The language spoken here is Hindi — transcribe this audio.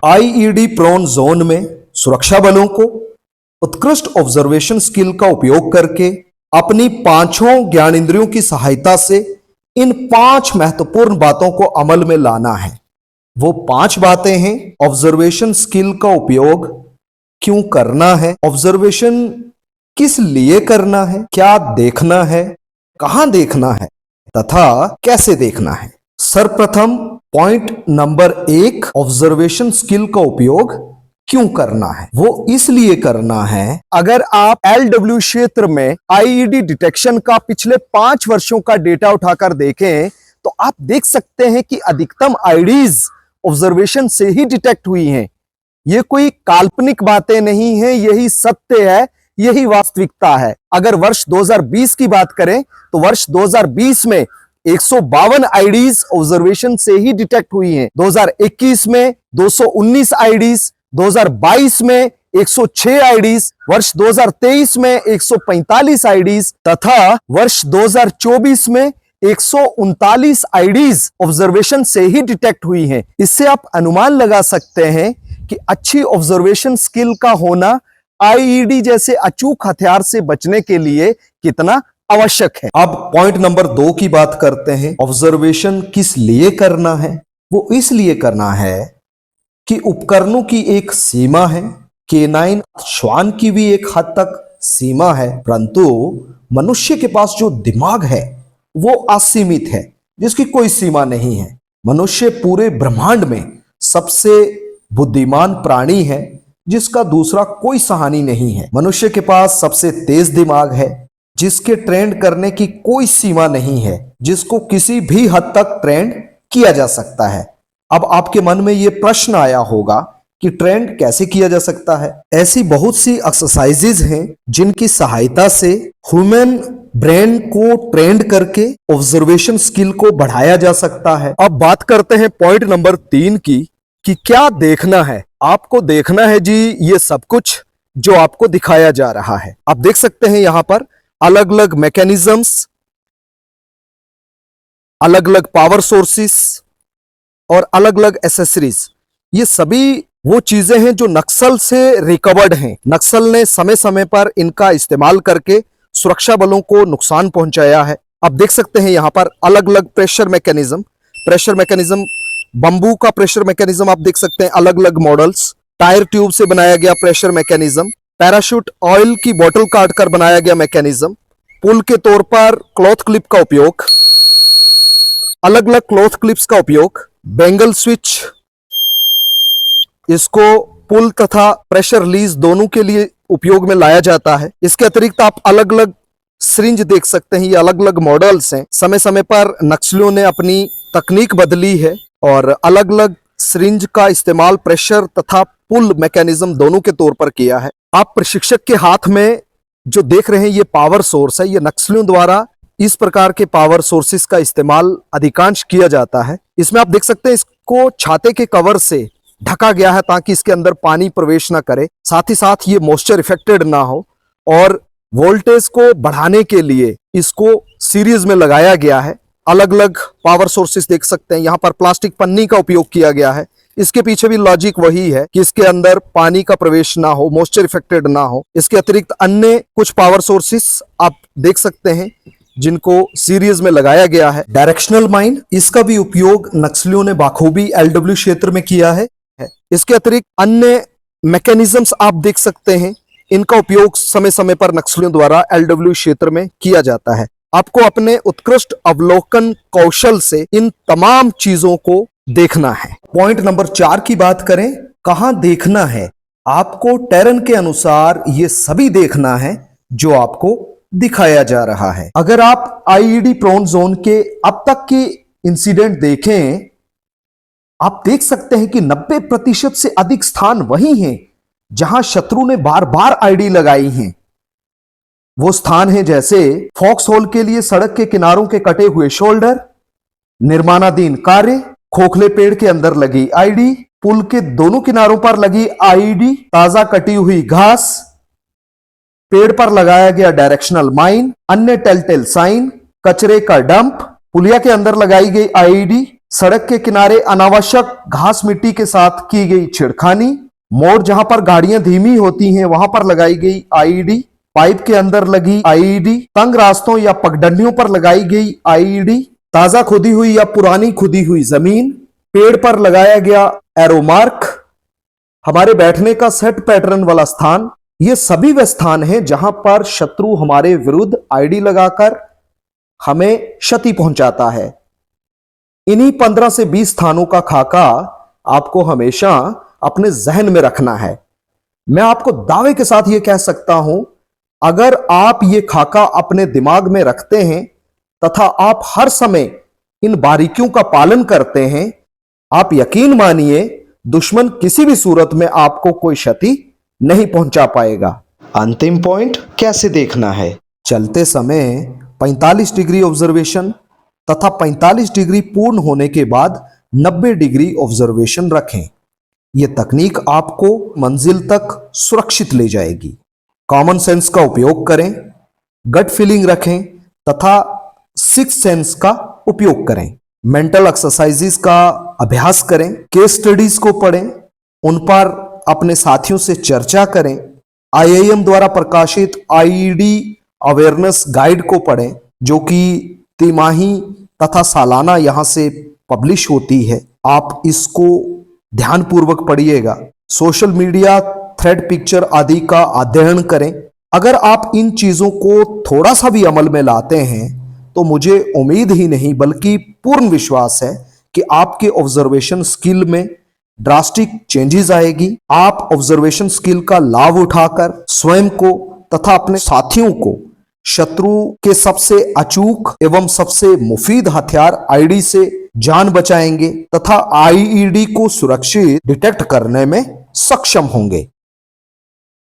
आईईडी प्रोन जोन में सुरक्षा बलों को उत्कृष्ट ऑब्जर्वेशन स्किल का उपयोग करके अपनी पांचों ज्ञानेंद्रियों की सहायता से इन 5 महत्वपूर्ण बातों को अमल में लाना है। वो 5 बातें हैं। ऑब्जर्वेशन स्किल का उपयोग क्यों करना है, ऑब्जर्वेशन किस लिए करना है, क्या देखना है, कहां देखना है तथा कैसे देखना है। सर्वप्रथम पॉइंट नंबर 1, ऑब्जर्वेशन स्किल का उपयोग क्यों करना है। वो इसलिए करना है, अगर आप एलडब्ल्यू क्षेत्र में आईईडी डिटेक्शन का पिछले 5 वर्षों का डेटा उठाकर देखें तो आप देख सकते हैं कि अधिकतम आईडीज ऑब्जर्वेशन से ही डिटेक्ट हुई हैं। ये कोई काल्पनिक बातें नहीं है, यही सत्य है, यही वास्तविकता है। अगर वर्ष 2020 की बात करें तो वर्ष 2020 में 152 आईडीज ऑब्जर्वेशन से ही डिटेक्ट हुई हैं। 2021 में 219 आईडीज, 2022 में 106 आईडीज, वर्ष 2023 में 145 आईडीज तथा वर्ष 2024 में 139 आईडीज ऑब्जर्वेशन से ही डिटेक्ट हुई हैं। इससे आप अनुमान लगा सकते हैं कि अच्छी ऑब्जर्वेशन स्किल का होना आईईडी जैसे अचूक हथियार से बचने के लिए कितना आवश्यक है। अब पॉइंट नंबर 2 की बात करते हैं। ऑब्जर्वेशन किस लिए करना है। वो इसलिए करना है कि उपकरणों की एक सीमा है, K9 श्वान की भी एक हद तक सीमा है, परंतु मनुष्य के पास जो दिमाग है वो असीमित है, जिसकी कोई सीमा नहीं है। मनुष्य पूरे ब्रह्मांड में सबसे बुद्धिमान प्राणी है, जिसका दूसरा कोई सहानी नहीं है। मनुष्य के पास सबसे तेज दिमाग है, जिसके ट्रेंड करने की कोई सीमा नहीं है, जिसको किसी भी हद तक ट्रेंड किया जा सकता है। अब आपके मन में यह प्रश्न आया होगा कि ट्रेंड कैसे किया जा सकता है। ऐसी बहुत सी एक्सरसाइजेज हैं जिनकी सहायता से ह्यूमन ब्रेन को ट्रेंड करके ऑब्जर्वेशन स्किल को बढ़ाया जा सकता है। अब बात करते हैं पॉइंट नंबर 3 की, कि क्या देखना है। आपको देखना है जी ये सब कुछ जो आपको दिखाया जा रहा है। आप देख सकते हैं यहां पर अलग अलग मैकेनिज्म्स, अलग अलग पावर सोर्सेस और अलग अलग एसेसरीज। ये सभी वो चीजें हैं जो नक्सल से रिकवर्ड हैं। नक्सल ने समय समय पर इनका इस्तेमाल करके सुरक्षा बलों को नुकसान पहुंचाया है। आप देख सकते हैं यहां पर अलग अलग प्रेशर मैकेनिज्म, बंबू का प्रेशर मैकेनिज्म आप देख सकते हैं, अलग अलग मॉडल्स, टायर ट्यूब से बनाया गया प्रेशर मैकेनिज्म, पैराशूट ऑयल की बोतल काटकर बनाया गया मैकेनिज्म, पुल के तौर पर क्लॉथ क्लिप का उपयोग, अलग अलग क्लॉथ क्लिप्स का उपयोग, बेंगल स्विच, इसको पुल तथा प्रेशर रिलीज दोनों के लिए उपयोग में लाया जाता है। इसके अतिरिक्त आप अलग अलग सिरिंज देख सकते हैं, ये अलग अलग मॉडल्स हैं। समय समय पर नक्सलियों ने अपनी तकनीक बदली है और अलग अलग सिरिंज का इस्तेमाल प्रेशर तथा पुल मैकेनिज्म दोनों के तौर पर किया है। आप प्रशिक्षक के हाथ में जो देख रहे हैं ये पावर सोर्स है। ये नक्सलियों द्वारा इस प्रकार के पावर सोर्सेस का इस्तेमाल अधिकांश किया जाता है। इसमें आप देख सकते हैं इसको छाते के कवर से ढका गया है ताकि इसके अंदर पानी प्रवेश ना करे, साथ ही साथ ये मॉइस्चर इफेक्टेड ना हो, और वोल्टेज को बढ़ाने के लिए इसको सीरीज में लगाया गया है। अलग अलग पावर सोर्सेस देख सकते हैं। यहाँ पर प्लास्टिक पन्नी का उपयोग किया गया है। इसके पीछे भी लॉजिक वही है कि इसके अंदर पानी का प्रवेश ना हो, मॉइस्चर इफेक्टेड ना हो। इसके अतिरिक्त अन्य कुछ पावर सोर्सेस आप देख सकते हैं जिनको सीरीज में लगाया गया है। डायरेक्शनल माइन, इसका भी उपयोग नक्सलियों ने बाखूबी एलडब्ल्यू क्षेत्र में किया है। इसके अतिरिक्त अन्य मैकेनिज्म्स आप देख सकते हैं, इनका उपयोग समय समय पर नक्सलियों द्वारा एलडब्ल्यू क्षेत्र में किया जाता है। आपको अपने उत्कृष्ट अवलोकन कौशल से इन तमाम चीजों को देखना है। पॉइंट नंबर 4 की बात करें, कहां देखना है। आपको टेरन के अनुसार ये सभी देखना है जो आपको दिखाया जा रहा है। अगर आप आईईडी प्रोन जोन के अब तक के इंसिडेंट देखें, आप देख सकते हैं कि 90% से अधिक स्थान वही हैं जहां शत्रु ने बार बार आईडी लगाई हैं। वो स्थान है जैसे फॉक्स होल के लिए सड़क के किनारों के कटे हुए शोल्डर, निर्माणाधीन कार्य, खोखले पेड़ के अंदर लगी आईडी, पुल के दोनों किनारों पर लगी आईडी, ताजा कटी हुई घास, पेड़ पर लगाया गया डायरेक्शनल माइन, अन्य टेलटेल साइन, कचरे का डंप, पुलिया के अंदर लगाई गई आईडी, सड़क के किनारे अनावश्यक घास मिट्टी के साथ की गई छेड़खानी, मोड़ जहां पर गाड़ियां धीमी होती हैं वहां पर लगाई गई आईईडी, पाइप के अंदर लगी आईईडी, तंग रास्तों या पगडंडियों पर लगाई गई आईईडी, ताजा खुदी हुई या पुरानी खुदी हुई जमीन, पेड़ पर लगाया गया एरो मार्क, हमारे बैठने का सेट पैटर्न वाला स्थान, ये सभी वे स्थान हैं जहां पर शत्रु हमारे विरुद्ध आईडी लगाकर हमें क्षति पहुंचाता है। इन्हीं 15 से 20 स्थानों का खाका आपको हमेशा अपने जहन में रखना है। मैं आपको दावे के साथ यह कह सकता हूं, अगर आप ये खाका अपने दिमाग में रखते हैं तथा आप हर समय इन बारीकियों का पालन करते हैं, आप यकीन मानिए दुश्मन किसी भी सूरत में आपको कोई क्षति नहीं पहुंचा पाएगा। अंतिम पॉइंट कैसे देखना है? चलते समय 45 डिग्री ऑब्जर्वेशन तथा 45 डिग्री पूर्ण होने के बाद 90 डिग्री ऑब्जर्वेशन रखें। यह तकनीक आपको मंजिल तक सुरक्षित ले जाएगी। कॉमन सेंस का उपयोग करें, गट फीलिंग रखें तथा सिक्स सेंस का उपयोग करें। मेंटल एक्सरसाइजेस का अभ्यास करें, केस स्टडीज को पढ़ें, उन पर अपने साथियों से चर्चा करें, आईआईएम द्वारा प्रकाशित आईईडी अवेयरनेस गाइड को पढ़ें जो कि तिमाही तथा सालाना यहां से पब्लिश होती है। आप इसको ध्यानपूर्वक पढ़िएगा। सोशल मीडिया थ्रेड पिक्चर आदि का अध्ययन करें। अगर आप इन चीजों को थोड़ा सा भी अमल में लाते हैं तो मुझे उम्मीद ही नहीं बल्कि पूर्ण विश्वास है कि आपके ऑब्जर्वेशन स्किल में ड्रास्टिक चेंजेस आएगी। आप ऑब्जर्वेशन स्किल का लाभ उठाकर स्वयं को तथा अपने साथियों को शत्रु के सबसे अचूक एवं सबसे मुफीद हथियार आईडी से जान बचाएंगे तथा आईईडी को सुरक्षित डिटेक्ट करने में सक्षम होंगे।